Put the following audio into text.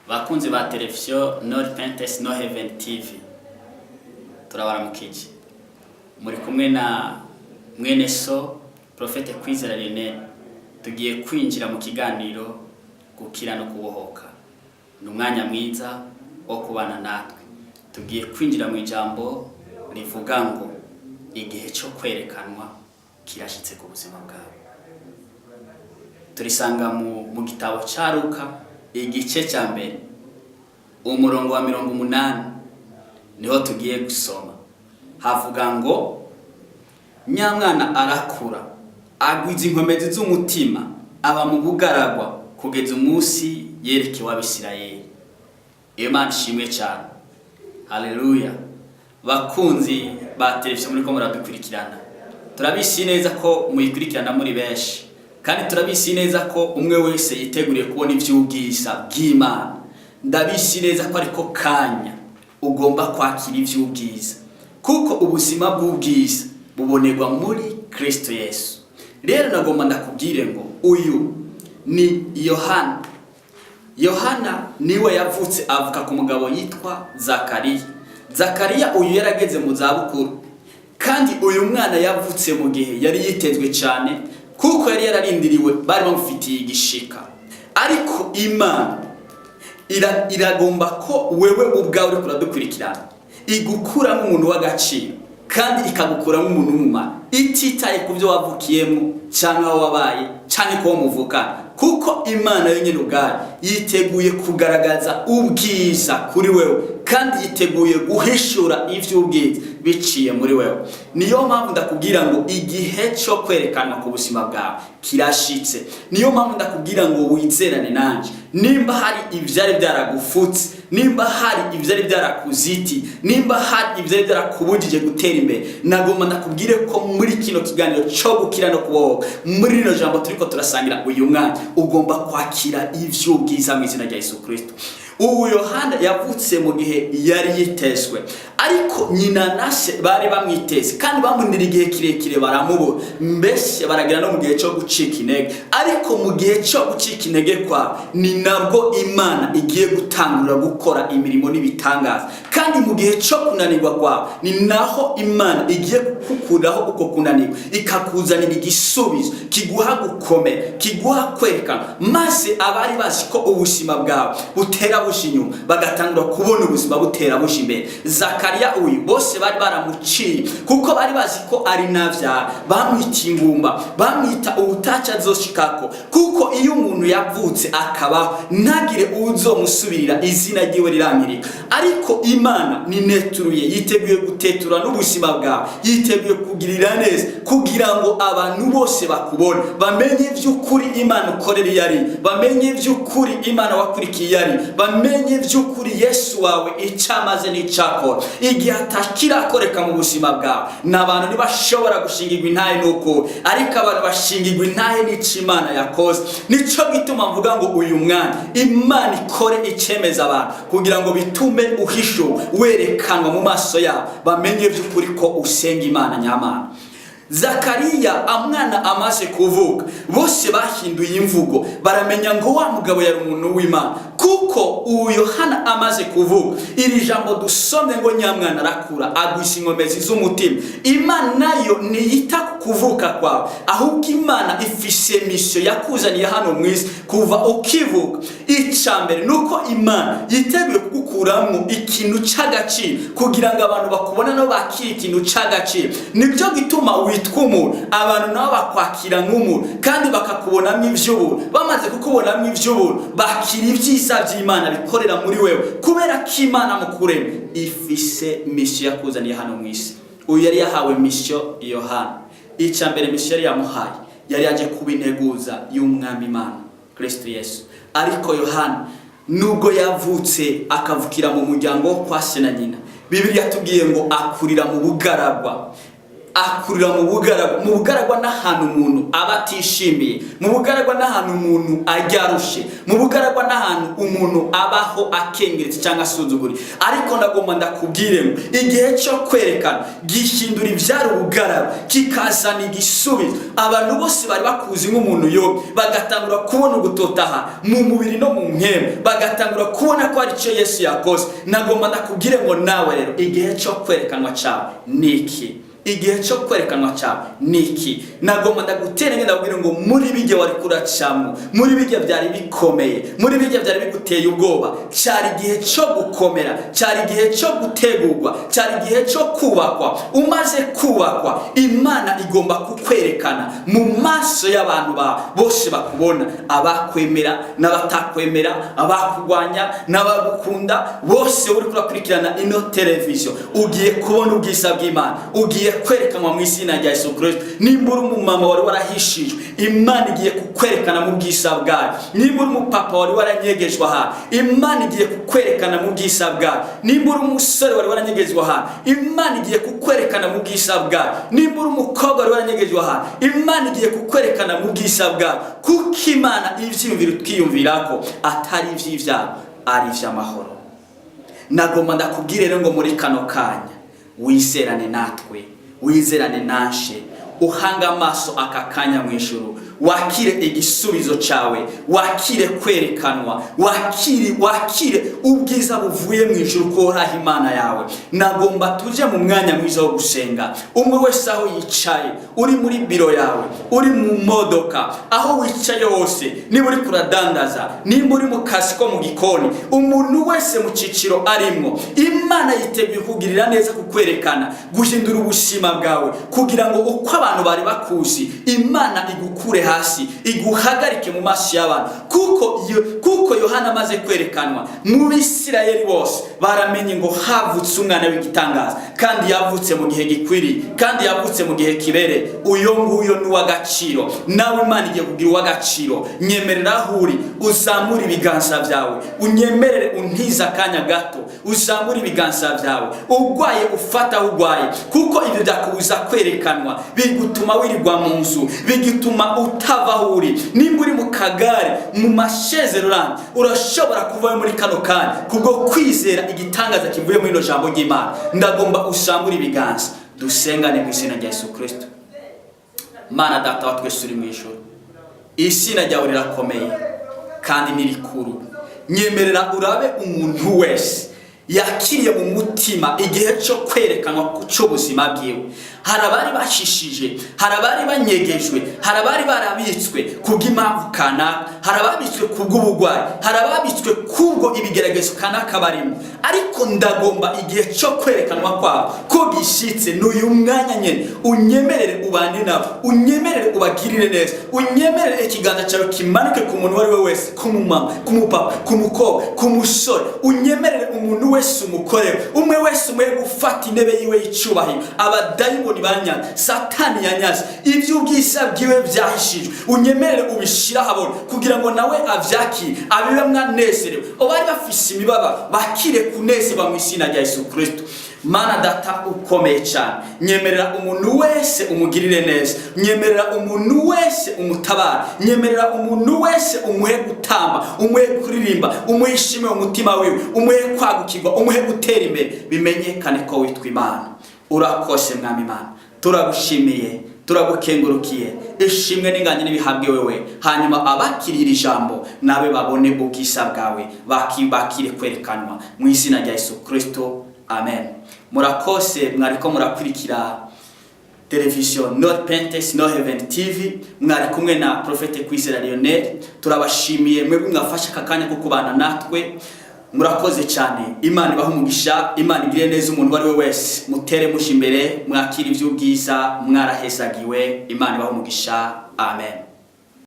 bakunzi ba televiziyo No Repentance No Heaven TV, turabaramukije. Muri kumwe na mwene so Prophete Kwizera René. Tugiye kwinjira mu kiganiro gukira no kubohoka. Numwanya mwiza wo kubana natwe. Tugiye kwinjira mu ijambo rivuga ngo igihe cyo kwerekanwa kirashitse ku buzima bwawe. Turisanga mu gitabo ca Luka igice cya mbere umurongo wa 80 niho tugiye gusoma. Havuga ngo nyamwana arakura agwiza inkomezi z'umutima aba mu bugaragwa kugeza umunsi yerekewe Abisirayeli. Imana ishimwe cyane. Haleluya. Bakunzi ba televiziyo muri ko muradukurikirana, turabisi neza ko muyikurikirana muri benshi, kandi turabisi neza ko umwe wese yiteguriye kubona ivy'ubwiza bw'Imana. Ndabisi neza ko ariko kanya ugomba kwakira ivy'ubwiza, kuko ubuzima bw'ubwiza bubonerwa muri Kristo Yesu. Rero nagomba ndakubwire ngo uyu ni Yohana. Yohana niwe yavutse avuka ku mugabo yitwa Zakariya. Zakariya uyu yarageze mu zabukuru, kandi uyu mwana yavutse mu gihe yari yitezwe cyane, kuko yari yararindiriwe, bari bamufitiye igishika. Ariko Imana iragomba ko wewe ubwawe uri kuradukurikirana igukura nk'umuntu w'agaciro, kandi ikagukura nk'umuntu w'umumaro, ititaye ku byo wavukiyemo cyangwa wabaye cyane ko muvuka, kuko Imana yonyine ubwayo yiteguye kugaragaza ubwiza kuri wewe, kandi yiteguye guhishura ivy'ubwiza biciye muri wewe. Niyo mpamvu ndakubwira ngo igihe cyo kwerekana ku buzima bwawe kirashitse. Niyo mpamvu ndakubwira ngo wizerane nanje. Nimba hari ivyari byaragufutse, nimba hari ivyari byarakuziti, nimba hari ivyari byarakubujije gutera imbere, nagomba ndakubwire ko muri kino kiganiro cyo gukira no kubohoka, muri rino jambo turiko turasangira uyu mwanya, ugomba kwakira ivy'ubwiza mu izina rya Yesu Kristo. Ubu Yohana yavutse mu gihe yari yitezwe, ariko nyina na se bari bamwiteze, kandi bamundira igihe kirekire baramubura, mbese baragira no mu gihe cyo gucika intege. Ariko mu gihe cyo gucika intege kwa ni nabwo Imana igiye gutangura gukora imirimo n'ibitangaza, kandi mu gihe cyo kunanirwa kwa ni naho Imana igiye kukuraho uko kunanirwa, ikakuzanira igisubizo kiguha gukomera, kiguha kwerekana, maze abari bazi ko ubuzima bwawe butera bushinyuma bagatangura kubona ubuzima butera bushi imbere. Zakariya uyu bose bari baramuciye, kuko bari bazi ko ari navyara, bamwita ingumba, bamwita ubutaca azoshikako, kuko iyo umuntu yavutse akabaho ntagire uzomusubirira izina ryiwe rirangirika. Ariko Imana ni neturuye, yiteguye gutetura n'ubuzima bwawe, yiteguye kugirira neza, kugira ngo abantu bose bakubone, bamenye vy'ukuri Imana ukorera yari, bamenye vy'ukuri Imana wakurikiye yari, bamenye vy'ukuri Yesu wawe icamaze n'icakora. Igihe atakirakoreka mu buzima bwawe, n'abantu ntibashobora gushingirwa intahe nuko, ariko abantu bashingirwa intahe n'icimana yakoze. Nico gituma mvuga ngo uyu mwana Imana ikore icemeza abantu, kugira ngo bitume uhisho werekanwa mu maso yabo, bamenye vy'ukuri ko usenga Imana nyamana. Zakariya amwana amaze kuvuka, bose bahinduye imvugo, baramenya ngo wa mugabo yari umuntu w'Imana, kuko uyu Yohana amaze kuvuka. Iri jambo dusomye ngo nyamwana arakura agwisa inkomezi z'umutima. Imana nayo niyita kuvuka kwawe, ahubwo Imana ifise mission yakuzaniye hano mwisi kuva ukivuka. Icambere nuko Imana yiteguye kugukuramo ikintu c'agaciro, kugira ngo abantu bakubona no bakira ikintu c'agaciro. Nibyo gituma witwa umuntu, abantu nabo bakwakira nk'umuntu, kandi bakakubonamo ivy'ubuntu. Bamaze kukubonamo ivy'ubuntu, bakira ibyiza by'Imana bikorera muri wewe, kubera ko Imana mukurema ifise mission yakuzaniye hano mwisi. Uyu yari yahawe mission Yohana. Icambere mission yari yamuhaye, yari yaje kubineguza y'umwami Imana Kristo Yesu. Ariko Yohana nubwo yavutse akavukira mu muryango kwa se na nyina, Bibiliya tubwiye ngo akurira mu bugaragwa. akurira mu bugaragwa n'ahantu umuntu aba atishimiye, mu bugaragwa n'ahantu umuntu aryarushe, mu bugaragwa n'ahantu umuntu abaho akengeretse cyangwa asuzuguri. Ariko ndagomba ndakubwire ngo igihe cyo kwerekana gihindura ibyari ubugaragwa kikazana igisubizo. Abantu bose bari bakuzi nk'umuntu Yobu bagatangura kubona ugutotaha mu mubiri no mu mpemu, bagatangura kubona ko ari cyo Yesu yakoze. Nagomba ndakubwire ngo nawe rero igihe cyo kwerekanwa cyawe niki? Igihe cyo kwerekanwa cyawe niki? Nagomba ndagutera ndabwire ngo muri bijye wari kuracamo, muri bijye byari bikomeye, muri bijye byari biguteye ubwoba, cyari igihe cyo gukomera, cyari igihe cyo gutegurwa, cyari igihe cyo kubakwa. Umaze kubakwa, Imana igomba kukwerekana mu maso y'abantu bose bakubona, abakwemera n'abatakwemera, abakugwanya n'abagukunda, bose uri kurakurikirana ino televiziyo ugiye kubona ubwiza bw'Imana, ugiye kwerekanwa mu izina rya Yesu Kristo. Nimba uri umumama wari warahishijwe, Imana igiye kukwerekana mu bwiza bwayo. Nimba uri umupapa wari waranyegejwe aha, Imana igiye kukwerekana mu bwiza bwayo. Nimba uri umusore wari waranyegejwe aha, Imana igiye kukwerekana mu bwiza bwayo. Nimba uri umukobwa wari waranyegejwe aha, Imana igiye kukwerekana mu bwiza bwayo. Kuko Imana ivyiyumvira twiyumvirako atari ivy'ivyaha, ari ivy'amahoro. Nagomba ndakubwire rero ngo muri kano kanya wizerane natwe, wizerane nashe, uhanga amaso aka kanya mu ijuru, wakire igisubizo cyawe, wakire kwerekanwa, wakire ubwiza buvuye mu ijuru koraho Imana yawe. Nagomba tuje mu mwanya mwiza wo gusenga. Umwe wese aho yicaye, uri muri biro yawe, uri mu modoka, aho wicaye hose, niba uri kuradandaza, niba uri mu kazi ko mu gikoni, umuntu wese mu ciciro arimo, Imana yiteguye kugirira neza kukwerekana, guhindura ubuzima bwawe, kugira ngo uko abantu bari bakuzi, Imana igukure hasi, iguhagarike mu maso y'abantu. Kuko Yohana amaze kwerekanwa, mu Bisirayeli bose baramenye ngo havutse umwana w'igitangaza, kandi yavutse mu gihe gikwiriye, kandi yavutse mu gihe kibere. Uyo nguyo ni uw'agaciro. Nawe Imana igiye kugira uw'agaciro. Nyemerera aho uri, uzamure ibiganza byawe, unyemerere untiza akanya gato, uzamure ibiganza byawe. Ugwaye ufata ugwaye, kuko ibyo byakubuza kwerekanwa, bigutuma wirirwa mu nzu, bigituma utava aho uri. Nimba uri mu kagare, mu masheze rurandi, urashobora kuvayo muri kano kanya kubwo kwizera igitangaza kivuye muri ino jambo ry'Imana. Ndagomba usambura ibiganza, dusengane mu izina rya Yesu Kristo. Mana Data wa twese uri mu ijuru, izina ryawe rirakomeye kandi ni rikuru. Nyemerera urabe umuntu wese yakiriye mu mutima igihe cyo kwerekanwa cy'ubuzima bwiwe. Hari abari bashishije, hari abari banyegejwe, hari abari barabitswe kubw'impamvu kanaka, hari ababitswe kubw'ubugwayi, hari ababitswe kubwo ibigeragezo kanaka barimo. Ariko ndagomba igihe cyo kwerekanwa kwabo ko gishitse n'uyu mwanya nyene. Unyemerere ubane nabo, unyemerere ubagirire neza, unyemerere ikiganza cyawe kimanuke ku muntu wari we wese, ku mumama, ku mupapa, ku mukobwa, ku musore. Unyemerere umuntu wese umukorera, umwe wese umwe gufata intebe yiwe y'icubahiro. Abadayimoni banyaze, Satani yanyaze, ibyo ubwisa bwiwe byahishijwe. Unyemerere ubishira habona kugira ngo nawe avyakire, abibe mwanezerewe. Obari bafise imibaba bakire kunezerwa mu izina rya Yesu Kristo. Mana Data ukomeye cyane, nyemerera umuntu wese umugirire neza, nyemerera umuntu wese umutabara, nyemerera umuntu wese umuhe gutamba, umuhe kuririmba, umuhishime umutima wiwe, umuhe kwagukirwa, umuhe gutera imbere, bimenyekane ko witwa Imana. Urakoshe Mwami Imana, turagushimiye, turagukengurukiye. Ishimwe n'inganye n'ibihabwe wewe. Hanyuma abakirira ijambo nabe babone ubwisa bwawe, bakire kwerekanwa mu izina rya Yesu Kristo. Amen. Murakose mwariko murakurikira televiziyo Not Pentecost No Heaven TV, mwari kumwe na Prophete Kwizera Lionel. Turabashimiye mwebwe mwafashe akanya ko kubana natwe. Murakoze cyane. Imana ibahe umugisha, Imana igire neza umuntu wari we wese. Mutere mushimbere, mwakira iby'ubwiza, mwarahesagiwe. Imana ibahe umugisha. Amen.